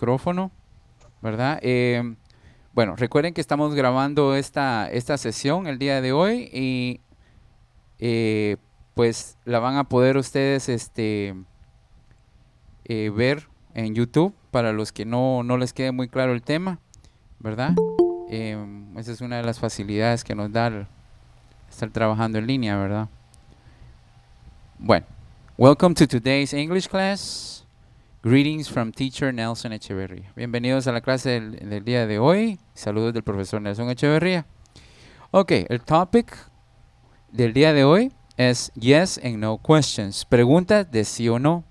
micrófono, ¿verdad? Bueno, recuerden que estamos grabando esta sesión el día de hoy y eh, pues la van a poder ustedes ver en YouTube para los que no les quede muy claro el tema, ¿verdad? Esa es una de las facilidades que nos da estar trabajando en línea, ¿verdad? Bueno, welcome to today's English class. Greetings from teacher Nelson Echeverría. Bienvenidos a la clase del día de hoy. Saludos del profesor Nelson Echeverría. Ok, el topic del día de hoy es yes and no questions. Preguntas de sí o no.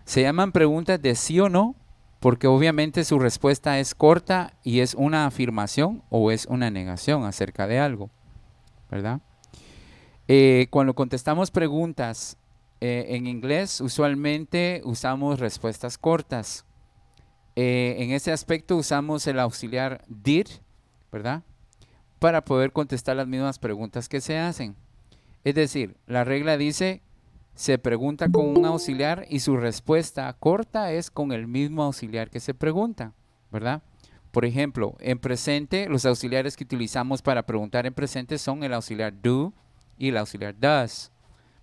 Se llaman preguntas de sí o no porque obviamente su respuesta es corta y es una afirmación o es una negación acerca de algo, ¿verdad? Cuando contestamos preguntas en inglés, usualmente usamos respuestas cortas. En ese aspecto usamos el auxiliar did, ¿verdad? Para poder contestar las mismas preguntas que se hacen. Es decir, la regla dice, se pregunta con un auxiliar y su respuesta corta es con el mismo auxiliar que se pregunta, ¿verdad? Por ejemplo, en presente, los auxiliares que utilizamos para preguntar en presente son el auxiliar do y el auxiliar does,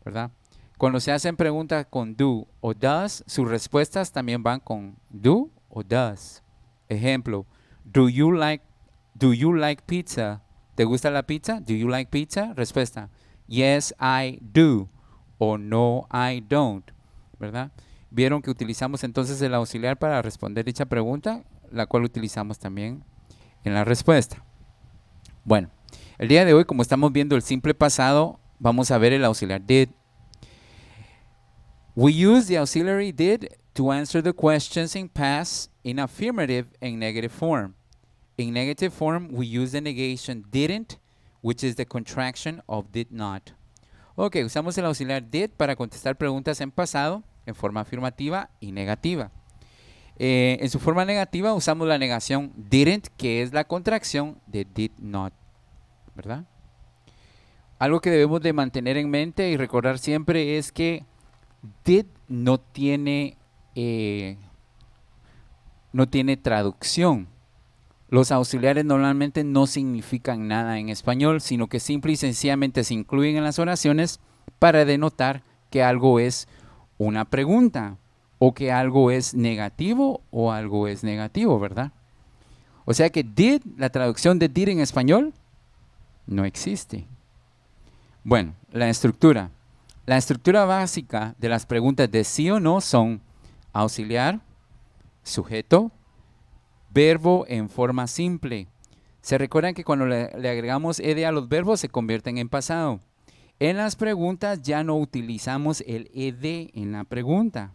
¿verdad? Cuando se hacen preguntas con do o does, sus respuestas también van con do o does. Ejemplo, do you like pizza? ¿Te gusta la pizza? Do you like pizza? Respuesta, yes, I do. O no, I don't. ¿Verdad? Vieron que utilizamos entonces el auxiliar para responder dicha pregunta, la cual utilizamos también en la respuesta. Bueno, el día de hoy, como estamos viendo el simple pasado, vamos a ver el auxiliar did. We use the auxiliary did to answer the questions in past in affirmative and negative form. In negative form, we use the negation didn't, which is the contraction of did not. Ok, usamos el auxiliar did para contestar preguntas en pasado en forma afirmativa y negativa. En su forma negativa usamos la negación didn't, que es la contracción de did not, ¿verdad? Algo que debemos de mantener en mente y recordar siempre es que did no tiene traducción. Los auxiliares normalmente no significan nada en español, sino que simple y sencillamente se incluyen en las oraciones para denotar que algo es una pregunta o que algo es negativo o algo es negativo, ¿verdad? O sea que did, la traducción de did en español, no existe. Bueno, la estructura. La estructura básica de las preguntas de sí o no son auxiliar, sujeto, verbo en forma simple. Se recuerdan que cuando le agregamos ed a los verbos se convierten en pasado. En las preguntas ya no utilizamos el ed en la pregunta,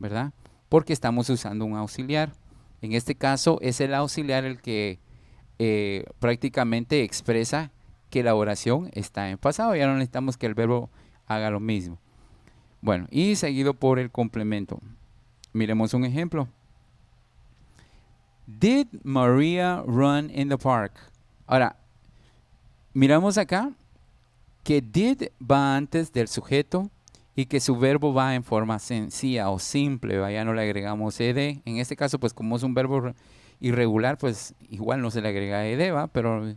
¿verdad? Porque estamos usando un auxiliar. En este caso es el auxiliar el que prácticamente expresa que la oración está en pasado. Ya no necesitamos que el verbo haga lo mismo. Bueno, y seguido por el complemento. Miremos un ejemplo. Did Maria run in the park? Ahora, miramos acá que did va antes del sujeto y que su verbo va en forma sencilla o simple, ya no le agregamos ed. En este caso, pues como es un verbo irregular, pues igual no se le agrega ed, ¿va? Pero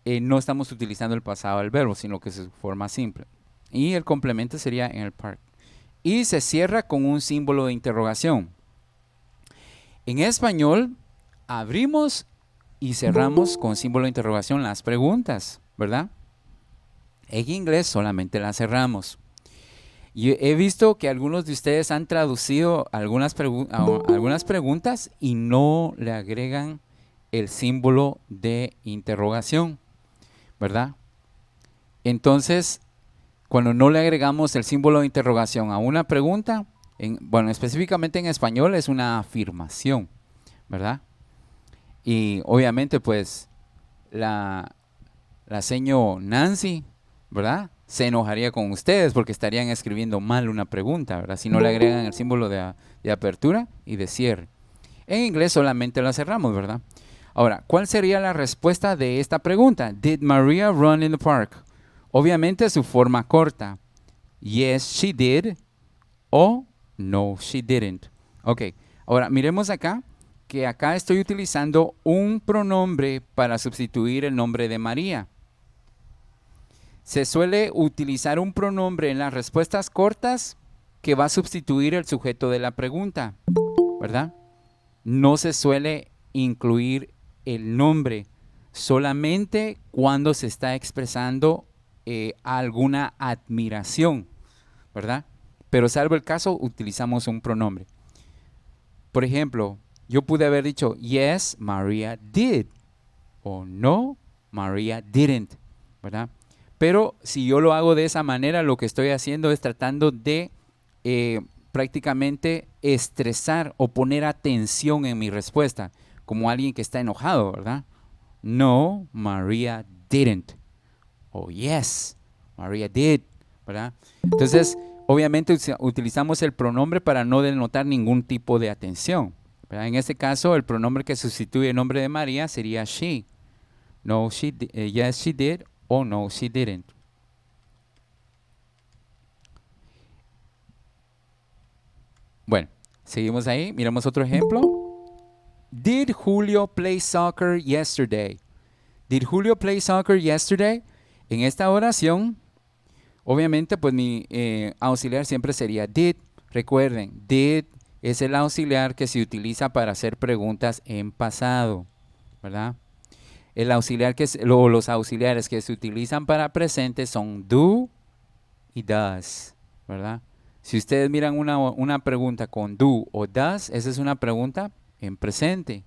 no estamos utilizando el pasado del verbo, sino que es su forma simple. Y el complemento sería en el park. Y se cierra con un símbolo de interrogación. En español, abrimos y cerramos con símbolo de interrogación las preguntas, ¿verdad? En inglés solamente las cerramos. Y he visto que algunos de ustedes han traducido algunas preguntas y no le agregan el símbolo de interrogación, ¿verdad? Entonces, cuando no le agregamos el símbolo de interrogación a una pregunta, bueno, específicamente en español es una afirmación, ¿verdad? Y obviamente, pues, la señor Nancy, ¿verdad? Se enojaría con ustedes porque estarían escribiendo mal una pregunta, ¿verdad? Si no le agregan el símbolo de apertura y de cierre. En inglés solamente la cerramos, ¿verdad? Ahora, ¿cuál sería la respuesta de esta pregunta? Did Maria run in the park? Obviamente su forma corta. Yes, she did. O no, she didn't. Ok, ahora miremos acá que acá estoy utilizando un pronombre para sustituir el nombre de María. Se suele utilizar un pronombre en las respuestas cortas que va a sustituir el sujeto de la pregunta, ¿verdad? No se suele incluir el nombre, solamente cuando se está expresando alguna admiración, ¿verdad? Pero salvo el caso, utilizamos un pronombre. Por ejemplo, yo pude haber dicho, yes, Maria did, o no, Maria didn't, ¿verdad? Pero si yo lo hago de esa manera, lo que estoy haciendo es tratando de prácticamente estresar o poner atención en mi respuesta, como alguien que está enojado, ¿verdad? No, Maria didn't. O yes, Maria did, ¿verdad? Entonces, obviamente utilizamos el pronombre para no denotar ningún tipo de atención, ¿verdad? En este caso, el pronombre que sustituye el nombre de María sería she. No, yes, she did, o no, she didn't. Bueno, seguimos ahí. Miramos otro ejemplo. Did Julio play soccer yesterday? Did Julio play soccer yesterday? En esta oración, obviamente, pues mi auxiliar siempre sería did. Recuerden, did es el auxiliar que se utiliza para hacer preguntas en pasado, ¿verdad? El auxiliar los auxiliares que se utilizan para presente son do y does, ¿verdad? Si ustedes miran una pregunta con do o does, esa es una pregunta en presente.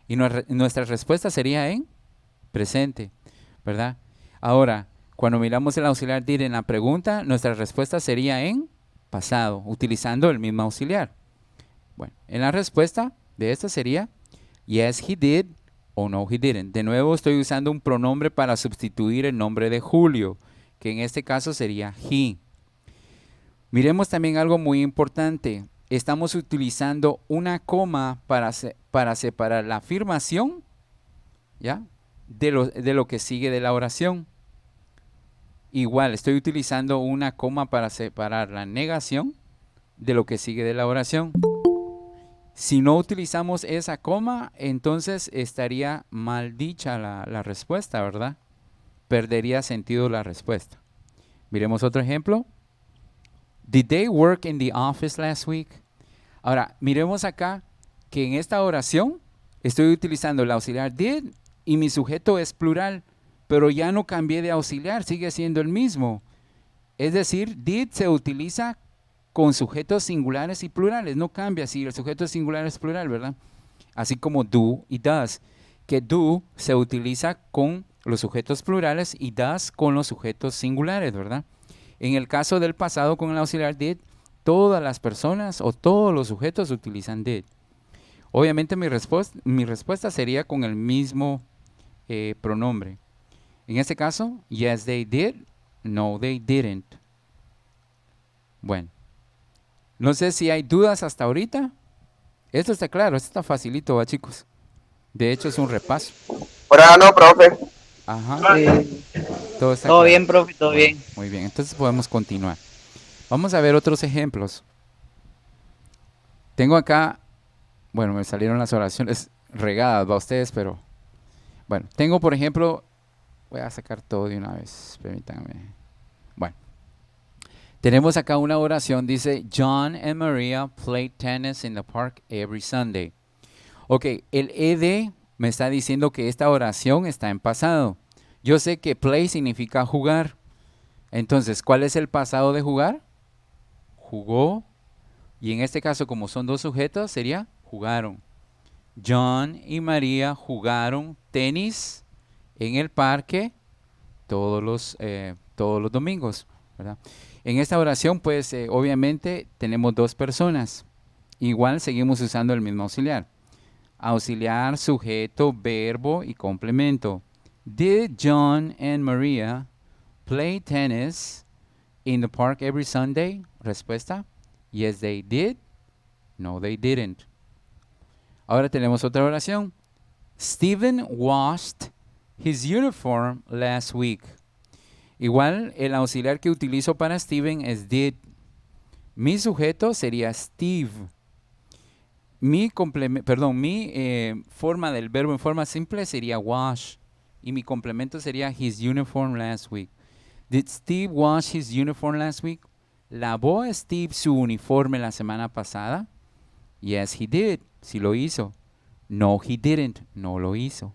Y nuestra respuesta sería en presente, ¿verdad? Ahora, cuando miramos el auxiliar did en la pregunta, nuestra respuesta sería en pasado, utilizando el mismo auxiliar. Bueno, en la respuesta de esta sería yes, he did o no, he didn't. De nuevo, estoy usando un pronombre para sustituir el nombre de Julio, que en este caso sería he. Miremos también algo muy importante. Estamos utilizando una coma para separar la afirmación, ¿ya?, de lo que sigue de la oración. Igual, estoy utilizando una coma para separar la negación de lo que sigue de la oración. Si no utilizamos esa coma, entonces estaría mal dicha la respuesta, ¿verdad? Perdería sentido la respuesta. Miremos otro ejemplo. Did they work in the office last week? Ahora, miremos acá que en esta oración estoy utilizando el auxiliar did y mi sujeto es plural, pero ya no cambié de auxiliar, sigue siendo el mismo. Es decir, did se utiliza con sujetos singulares y plurales, no cambia si el sujeto es singular o es plural, ¿verdad? Así como do y does, que do se utiliza con los sujetos plurales y does con los sujetos singulares, ¿verdad? En el caso del pasado con el auxiliar did, todas las personas o todos los sujetos utilizan did. Obviamente mi respuesta sería con el mismo pronombre. En este caso, yes they did, no they didn't. Bueno, no sé si hay dudas hasta ahorita. Esto está claro, esto está facilito, ¿va, chicos? De hecho es un repaso. Por ahora no, profe. Ajá. Todo está claro. bien, profe, todo bien. Muy bien, entonces podemos continuar. Vamos a ver otros ejemplos. Tengo acá, bueno, me salieron las oraciones regadas, ¿va, ustedes? Pero, bueno, tengo por ejemplo, voy a sacar todo de una vez, permítanme. Bueno, tenemos acá una oración, dice, John and Maria play tennis in the park every Sunday. Ok, el ed me está diciendo que esta oración está en pasado. Yo sé que play significa jugar. Entonces, ¿cuál es el pasado de jugar? Jugó. Y en este caso, como son dos sujetos, sería jugaron. John y María jugaron tenis en el parque todos los domingos, ¿verdad? En esta oración, pues, obviamente, tenemos dos personas. Igual seguimos usando el mismo auxiliar. Auxiliar, sujeto, verbo y complemento. Did John and Maria play tennis in the park every Sunday? Respuesta, yes they did, no they didn't. Ahora tenemos otra oración. Stephen washed his uniform last week. Igual el auxiliar que utilizo para Stephen es did. Mi sujeto sería Steve. mi forma del verbo en forma simple sería wash. Y mi complemento sería his uniform last week. Did Steve wash his uniform last week? ¿Lavó Steve su uniforme la semana pasada? Yes, he did. Sí lo hizo. No, he didn't. No lo hizo.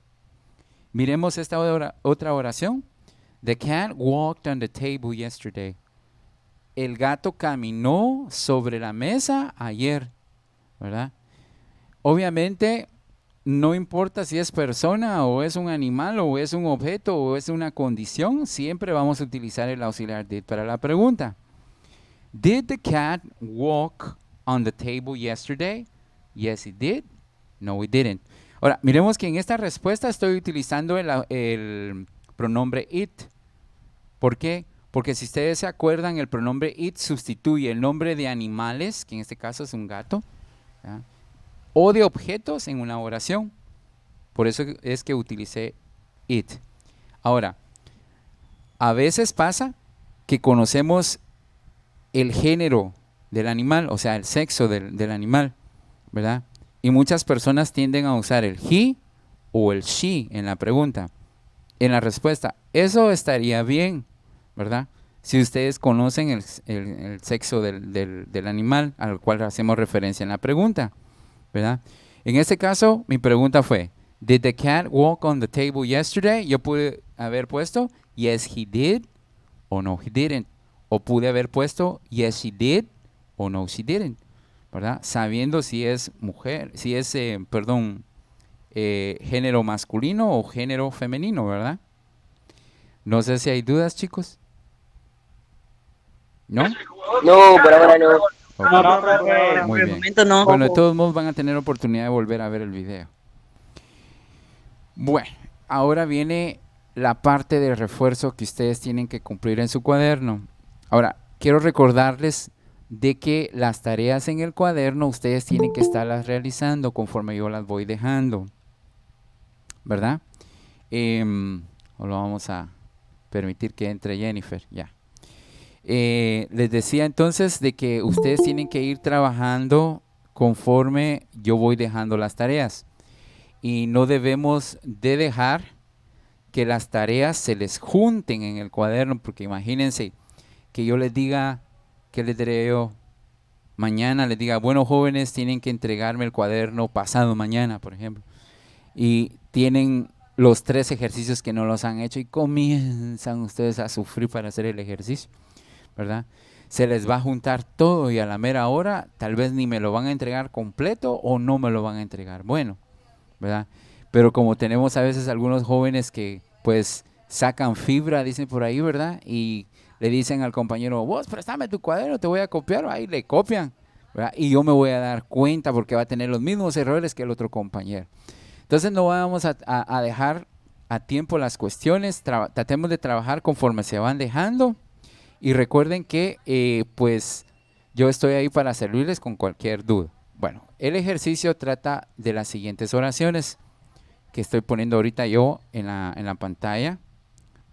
Miremos esta otra oración. The cat walked on the table yesterday. El gato caminó sobre la mesa ayer, ¿verdad? Obviamente, no importa si es persona o es un animal o es un objeto o es una condición, siempre vamos a utilizar el auxiliar did para la pregunta. Did the cat walk on the table yesterday? Yes, it did. No, it didn't. Ahora, miremos que en esta respuesta estoy utilizando el pronombre it. ¿Por qué? Porque si ustedes se acuerdan, el pronombre it sustituye el nombre de animales, que en este caso es un gato, ¿ya? O de objetos en una oración. Por eso es que utilicé it. Ahora, a veces pasa que conocemos el género del animal, o sea, el sexo del animal, ¿verdad? Y muchas personas tienden a usar el he o el she en la pregunta. En la respuesta, eso estaría bien, ¿verdad? Si ustedes conocen el sexo del animal al cual hacemos referencia en la pregunta, ¿verdad? En este caso, mi pregunta fue, ¿Did the cat walk on the table yesterday? Yo pude haber puesto, yes, he did, o no, he didn't. O pude haber puesto, yes, she did, o no, she didn't, ¿verdad? Sabiendo si es mujer, si es, género masculino o género femenino, ¿verdad? No sé si hay dudas, chicos. ¿No? No, por ahora no. Ok, No, profe, muy por el bien. momento no. Bueno, de todos modos van a tener oportunidad de volver a ver el video. Bueno, ahora viene la parte de refuerzo que ustedes tienen que cumplir en su cuaderno. Ahora, quiero recordarles de que las tareas en el cuaderno ustedes tienen que estarlas realizando conforme yo las voy dejando, ¿verdad? O lo vamos a permitir que entre Jennifer, ya. Les decía entonces de que ustedes tienen que ir trabajando conforme yo voy dejando las tareas. Y no debemos de dejar que las tareas se les junten en el cuaderno, porque imagínense que yo les diga, que les diré yo? Mañana les diga, bueno, jóvenes, tienen que entregarme el cuaderno pasado mañana, por ejemplo. Y tienen los 3 ejercicios que no los han hecho y comienzan ustedes a sufrir para hacer el ejercicio, ¿verdad? Se les va a juntar todo y a la mera hora tal vez ni me lo van a entregar completo o no me lo van a entregar bueno, ¿verdad? Pero como tenemos a veces algunos jóvenes que pues sacan fibra, dicen por ahí, ¿verdad? Y le dicen al compañero, vos préstame tu cuaderno, te voy a copiar, ahí le copian, ¿verdad? Y yo me voy a dar cuenta porque va a tener los mismos errores que el otro compañero. Entonces no vamos a dejar a tiempo las cuestiones, tratemos de trabajar conforme se van dejando y recuerden que pues yo estoy ahí para servirles con cualquier duda. Bueno, el ejercicio trata de las siguientes oraciones que estoy poniendo ahorita yo en la pantalla,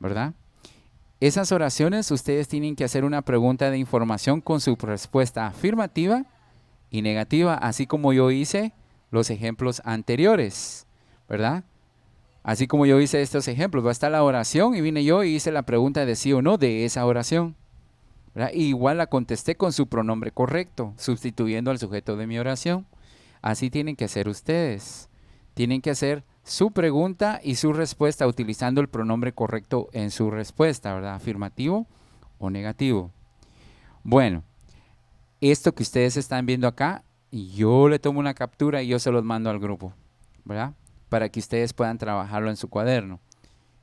¿verdad? Esas oraciones ustedes tienen que hacer una pregunta de información con su respuesta afirmativa y negativa, así como yo hice los ejemplos anteriores, ¿verdad? Así como yo hice estos ejemplos, va a estar la oración y vine yo y hice la pregunta de sí o no de esa oración, ¿verdad? Y igual la contesté con su pronombre correcto, sustituyendo al sujeto de mi oración. Así tienen que hacer ustedes. Tienen que hacer su pregunta y su respuesta utilizando el pronombre correcto en su respuesta, ¿verdad? Afirmativo o negativo. Bueno, esto que ustedes están viendo acá, yo le tomo una captura y yo se los mando al grupo, ¿verdad? Para que ustedes puedan trabajarlo en su cuaderno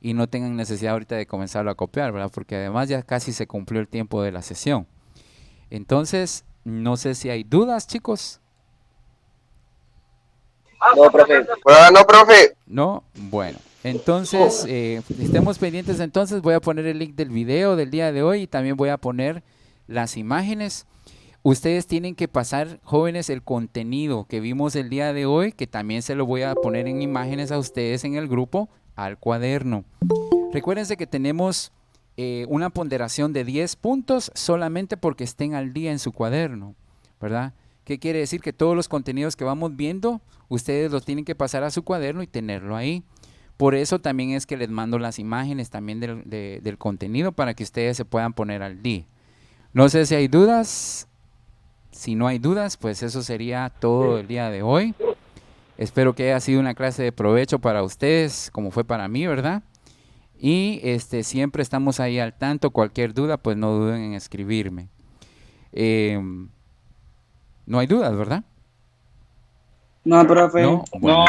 y no tengan necesidad ahorita de comenzarlo a copiar, ¿verdad? Porque además ya casi se cumplió el tiempo de la sesión. Entonces, no sé si hay dudas, chicos. No, profe. Por ahora no, profe. No, bueno, entonces estemos pendientes. Entonces voy a poner el link del video del día de hoy y también voy a poner las imágenes. Ustedes tienen que pasar, jóvenes, el contenido que vimos el día de hoy, que también se lo voy a poner en imágenes a ustedes en el grupo, al cuaderno. Recuérdense que tenemos una ponderación de 10 puntos solamente porque estén al día en su cuaderno, ¿verdad? ¿Qué quiere decir? Que todos los contenidos que vamos viendo, ustedes los tienen que pasar a su cuaderno y tenerlo ahí. Por eso también es que les mando las imágenes también del contenido para que ustedes se puedan poner al día. No sé si hay dudas. Si no hay dudas, pues eso sería todo el día de hoy. Espero que haya sido una clase de provecho para ustedes, como fue para mí, ¿verdad? Y siempre estamos ahí al tanto. Cualquier duda, pues no duden en escribirme. No hay dudas, ¿verdad? No, profe. No, bueno.